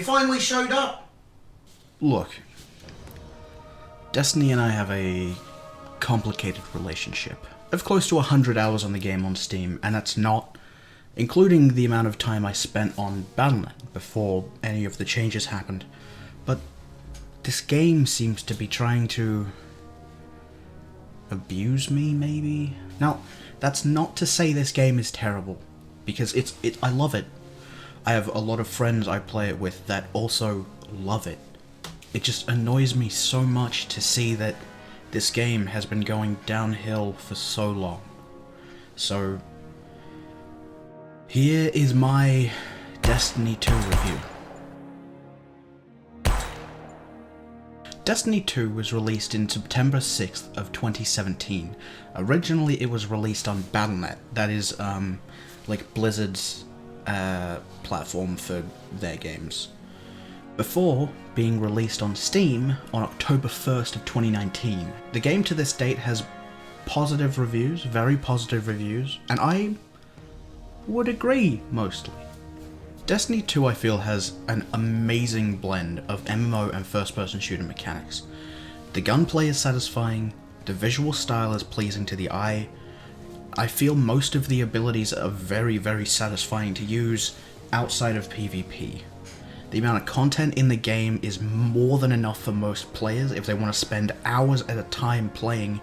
You finally showed up! Look, Destiny and I have a complicated relationship. I've close to 100 hours on the game on Steam, and that's not including the amount of time I spent on Battle.net before any of the changes happened. But this game seems to be trying to abuse me, maybe? Now, that's not to say this game is terrible, because I love it. I have a lot of friends I play it with that also love it. It just annoys me so much to see that this game has been going downhill for so long. So, here is my Destiny 2 review. Destiny 2 was released in September 6th of 2017. Originally it was released on Battle.net, that is like Blizzard's platform for their games, before being released on Steam on October 1st of 2019. The game to this date has positive reviews, very positive reviews, and I would agree mostly. Destiny 2, I feel, has an amazing blend of MMO and first-person shooter mechanics. The gunplay is satisfying, the visual style is pleasing to the eye. I feel most of the abilities are very, very satisfying to use outside of PvP. The amount of content in the game is more than enough for most players if they want to spend hours at a time playing,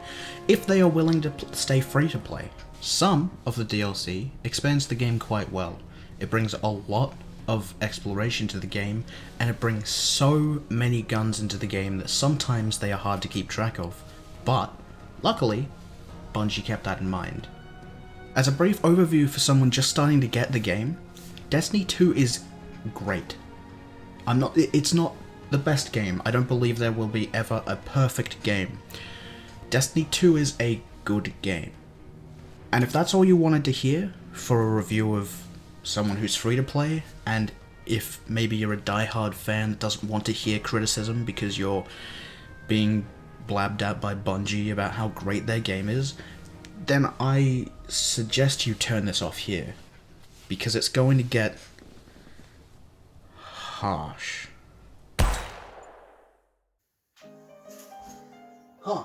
if they are willing to stay free to play. Some of the DLC expands the game quite well. It brings a lot of exploration to the game, and it brings so many guns into the game that sometimes they are hard to keep track of. But, luckily, Bungie kept that in mind. As a brief overview for someone just starting to get the game, Destiny 2 is great. It's not the best game. I don't believe there will be ever a perfect game. Destiny 2 is a good game. And if that's all you wanted to hear for a review of someone who's free to play, and if maybe you're a die-hard fan that doesn't want to hear criticism because you're being blabbed at by Bungie about how great their game is, then I suggest you turn this off here, because it's going to get harsh. Huh.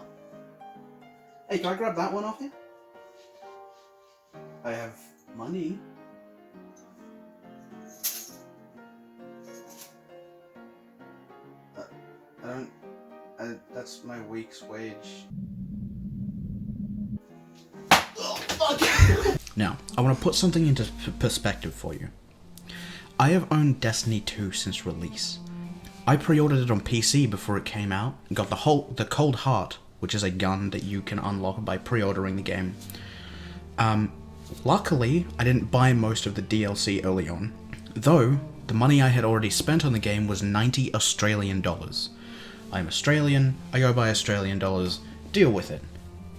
Hey, can I grab that one off you? I have money. That's my week's wage. Oh, fuck! Now, I want to put something into perspective for you. I have owned Destiny 2 since release. I pre-ordered it on PC before it came out, and got the Cold Heart, which is a gun that you can unlock by pre-ordering the game. Luckily, I didn't buy most of the DLC early on, though the money I had already spent on the game was 90 Australian dollars. I'm Australian, I go by Australian dollars, deal with it.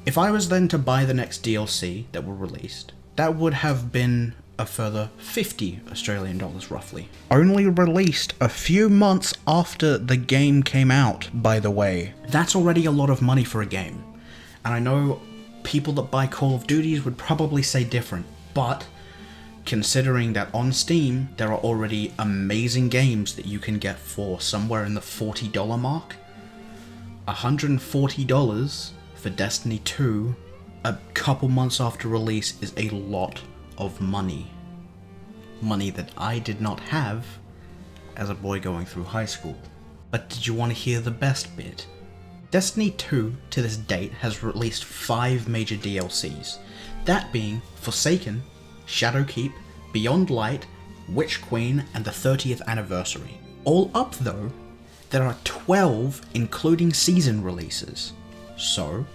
If I was then to buy the next DLC that were released, that would have been a further 50 Australian dollars roughly. Only released a few months after the game came out, by the way. That's already a lot of money for a game. And I know people that buy Call of Duties would probably say different, but considering that on Steam there are already amazing games that you can get for somewhere in the $40 mark, $140 for Destiny 2 a couple months after release is a lot of money. Money that I did not have as a boy going through high school. But did you want to hear the best bit? Destiny 2 to this date has released 5 major DLCs, that being Forsaken, Shadowkeep, Beyond Light, Witch Queen, and the 30th anniversary. All up though, there are 12 including season releases. So,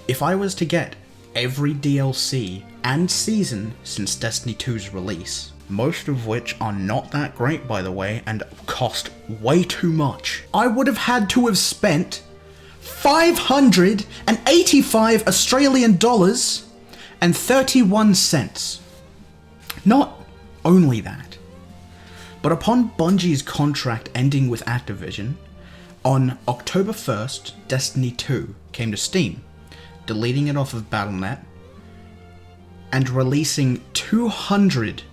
if I was to get every DLC and season since Destiny 2's release, most of which are not that great by the way and cost way too much, I would have had to have spent 585 Australian dollars and 31 cents. Not only that, but upon Bungie's contract ending with Activision, on October 1st, Destiny 2 came to Steam, deleting it off of Battle.net and releasing 200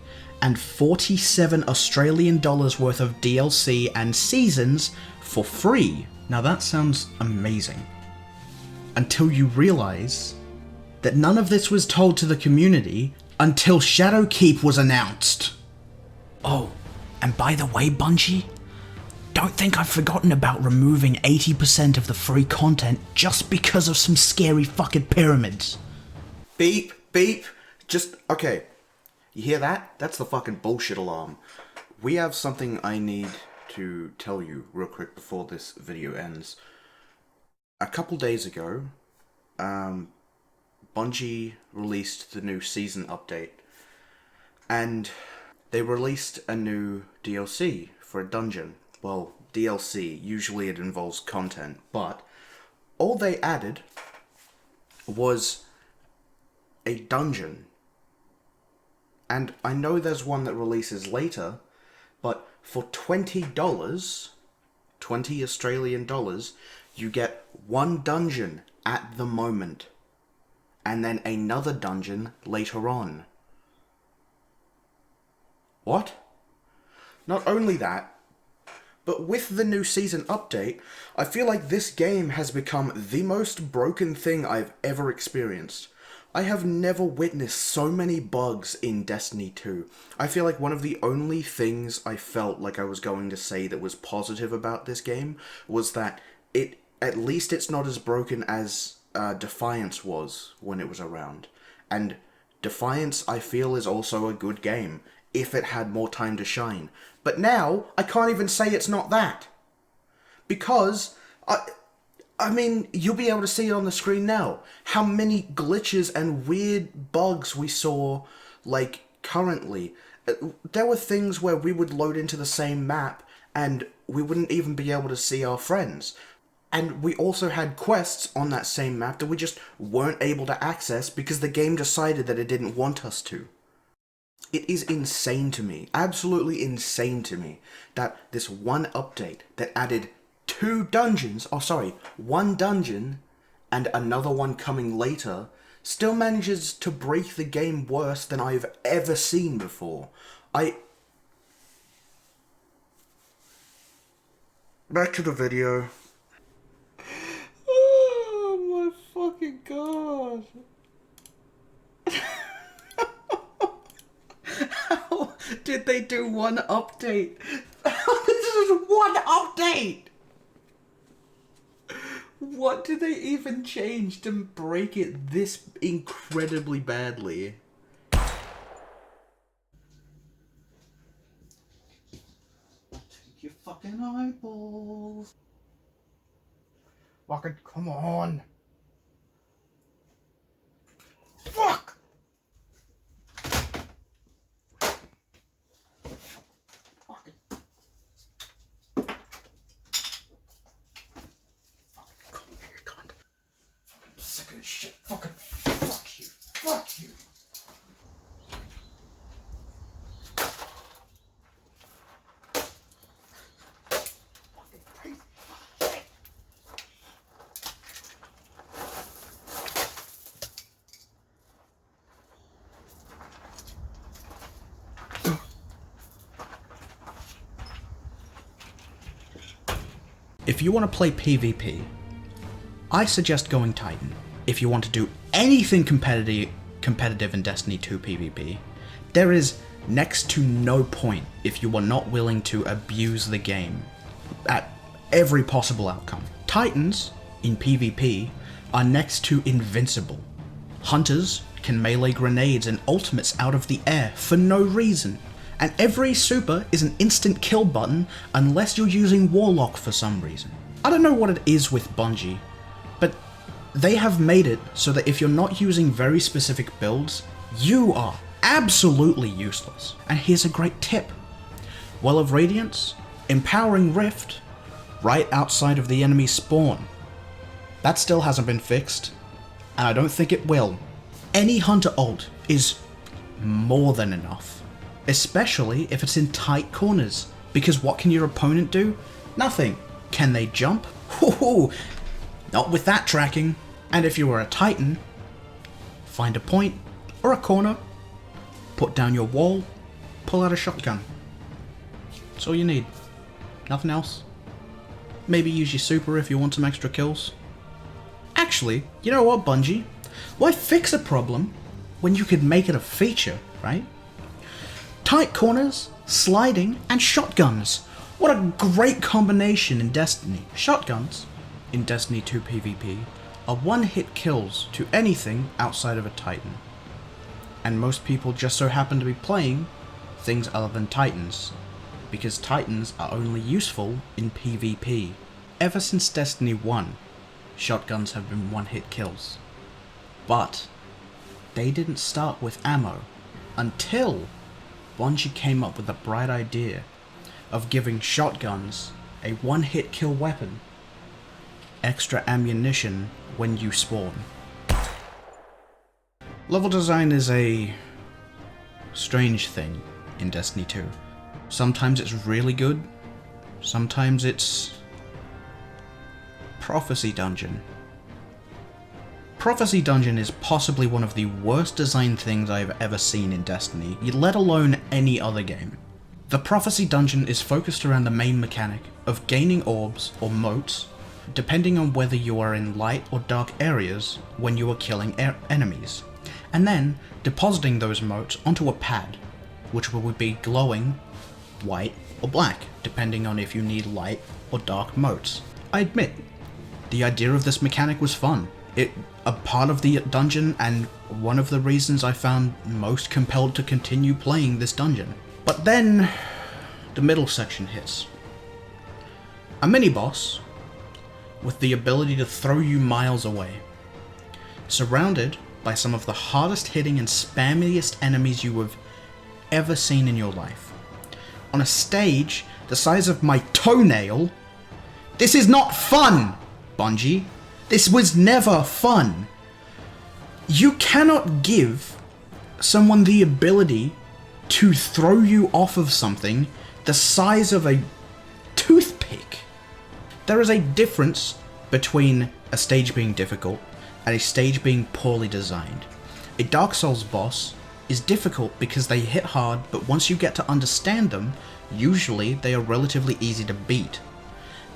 and 47 Australian dollars worth of DLC and seasons for free. Now that sounds amazing. Until you realize that none of this was told to the community until Shadowkeep was announced. Oh, and by the way, Bungie, don't think I've forgotten about removing 80% of the free content just because of some scary fucking pyramids. Beep, beep. Okay. You hear that? That's the fucking bullshit alarm. We have something I need to tell you real quick before this video ends. A couple days ago, Bungie released the new season update, and they released a new DLC for a dungeon. Well, DLC, usually it involves content, but all they added was a dungeon. And I know there's one that releases later, but for $20, 20 Australian dollars, you get one dungeon at the moment, and then another dungeon later on. What? Not only that, but with the new season update, I feel like this game has become the most broken thing I've ever experienced. I have never witnessed so many bugs in Destiny 2. I feel like one of the only things I felt like I was going to say that was positive about this game was that at least it's not as broken as Defiance was when it was around. And Defiance, I feel, is also a good game, if it had more time to shine. But now, I can't even say it's not that. Because, I mean, you'll be able to see it on the screen now. How many glitches and weird bugs we saw, like, currently. There were things where we would load into the same map, and we wouldn't even be able to see our friends. And we also had quests on that same map that we just weren't able to access because the game decided that it didn't want us to. It is insane to me, absolutely insane to me, that this one update that added one dungeon and another one coming later, still manages to break the game worse than I've ever seen before. Back to the video. Oh my fucking god. How did they do one update? This is one update! What did they even change to break it this incredibly badly? Take your fucking eyeballs. Fucking come on. Fuck! Shit, fucking fuck you, fuck you. If you want to play PvP, I suggest going Titan. If you want to do anything competitive in Destiny 2 PvP, there is next to no point if you are not willing to abuse the game at every possible outcome. Titans, in PvP, are next to invincible. Hunters can melee grenades and ultimates out of the air for no reason, and every super is an instant kill button unless you're using Warlock for some reason. I don't know what it is with Bungie, but they have made it so that if you're not using very specific builds, you are absolutely useless. And here's a great tip. Well of Radiance, Empowering Rift, right outside of the enemy spawn. That still hasn't been fixed, and I don't think it will. Any Hunter ult is more than enough, especially if it's in tight corners, because what can your opponent do? Nothing. Can they jump? Woohoo! Not with that tracking. And if you are a Titan, find a point or a corner, put down your wall, pull out a shotgun. That's all you need. Nothing else. Maybe use your super if you want some extra kills. Actually, you know what, Bungie? Why fix a problem when you could make it a feature, right? Tight corners, sliding, and shotguns. What a great combination in Destiny. Shotguns, in Destiny 2 PvP, are one-hit kills to anything outside of a Titan. And most people just so happen to be playing things other than Titans, because Titans are only useful in PvP. Ever since Destiny 1, shotguns have been one-hit kills. But they didn't start with ammo until Bungie came up with the bright idea of giving shotguns a one-hit kill weapon, extra ammunition when you spawn. Level design is a strange thing in Destiny 2. Sometimes it's really good, sometimes it's Prophecy Dungeon. Prophecy Dungeon is possibly one of the worst designed things I've ever seen in Destiny, let alone any other game. The Prophecy Dungeon is focused around the main mechanic of gaining orbs or motes, depending on whether you are in light or dark areas when you are killing enemies, and then depositing those motes onto a pad, which will be glowing white or black, depending on if you need light or dark motes. I admit, the idea of this mechanic was fun. It a part of the dungeon and one of the reasons I found most compelled to continue playing this dungeon. But then the middle section hits. A mini-boss with the ability to throw you miles away, surrounded by some of the hardest hitting and spammiest enemies you have ever seen in your life. On a stage the size of my toenail. This is not fun, Bungie. This was never fun. You cannot give someone the ability to throw you off of something the size of a toothpick. There is a difference between a stage being difficult and a stage being poorly designed. A Dark Souls boss is difficult because they hit hard, but once you get to understand them, usually they are relatively easy to beat.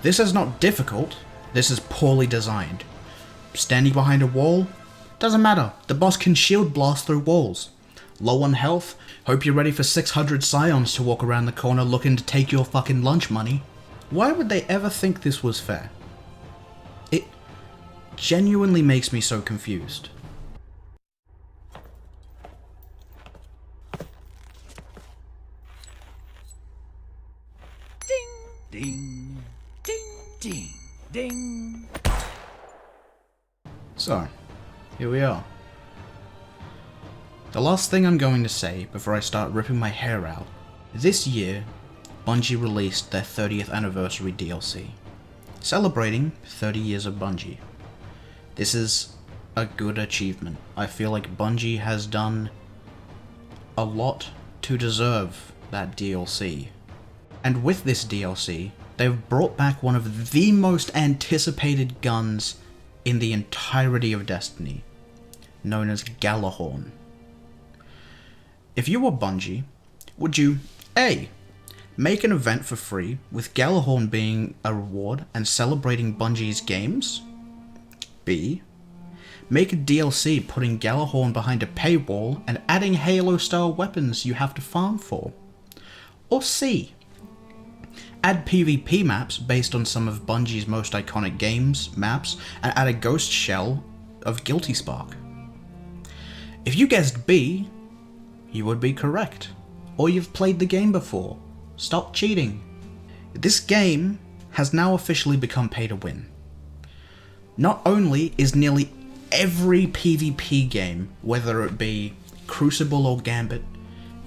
This is not difficult, this is poorly designed. Standing behind a wall? Doesn't matter, the boss can shield blast through walls. Low on health? Hope you're ready for 600 scions to walk around the corner looking to take your fucking lunch money. Why would they ever think this was fair? It genuinely makes me so confused. Ding, ding, ding, ding. So, here we are. The last thing I'm going to say before I start ripping my hair out. This year, Bungie released their 30th anniversary DLC, celebrating 30 years of Bungie. This is a good achievement. I feel like Bungie has done a lot to deserve that DLC. And with this DLC, they've brought back one of the most anticipated guns in the entirety of Destiny, known as Gjallarhorn. If you were Bungie, would you A. make an event for free with Gjallarhorn being a reward and celebrating Bungie's games? B. Make a DLC putting Gjallarhorn behind a paywall and adding Halo-style weapons you have to farm for? Or C. Add PvP maps based on some of Bungie's most iconic games, maps, and add a ghost shell of Guilty Spark. If you guessed B, you would be correct. Or you've played the game before. Stop cheating. This game has now officially become pay to win. Not only is nearly every PvP game, whether it be Crucible or Gambit,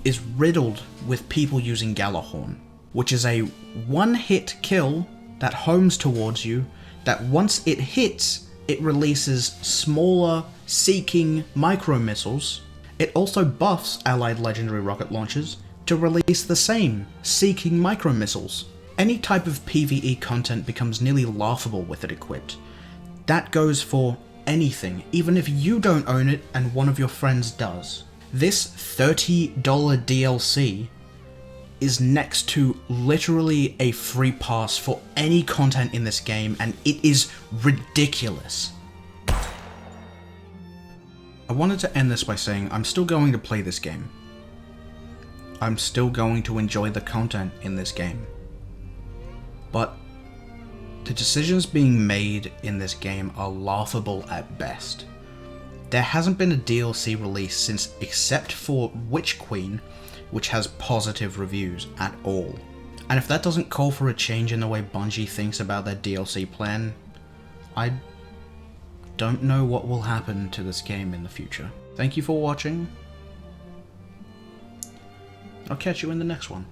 is riddled with people using Gjallarhorn, which is a one-hit kill that homes towards you, that once it hits, it releases smaller, seeking micro-missiles. It also buffs allied legendary rocket launchers to release the same, seeking micro-missiles. Any type of PvE content becomes nearly laughable with it equipped. That goes for anything, even if you don't own it and one of your friends does. This $30 DLC is next to literally a free pass for any content in this game, and it is ridiculous. I wanted to end this by saying I'm still going to play this game. I'm still going to enjoy the content in this game. But the decisions being made in this game are laughable at best. There hasn't been a DLC release since, except for Witch Queen, which has positive reviews at all. And if that doesn't call for a change in the way Bungie thinks about their DLC plan, I don't know what will happen to this game in the future. Thank you for watching. I'll catch you in the next one.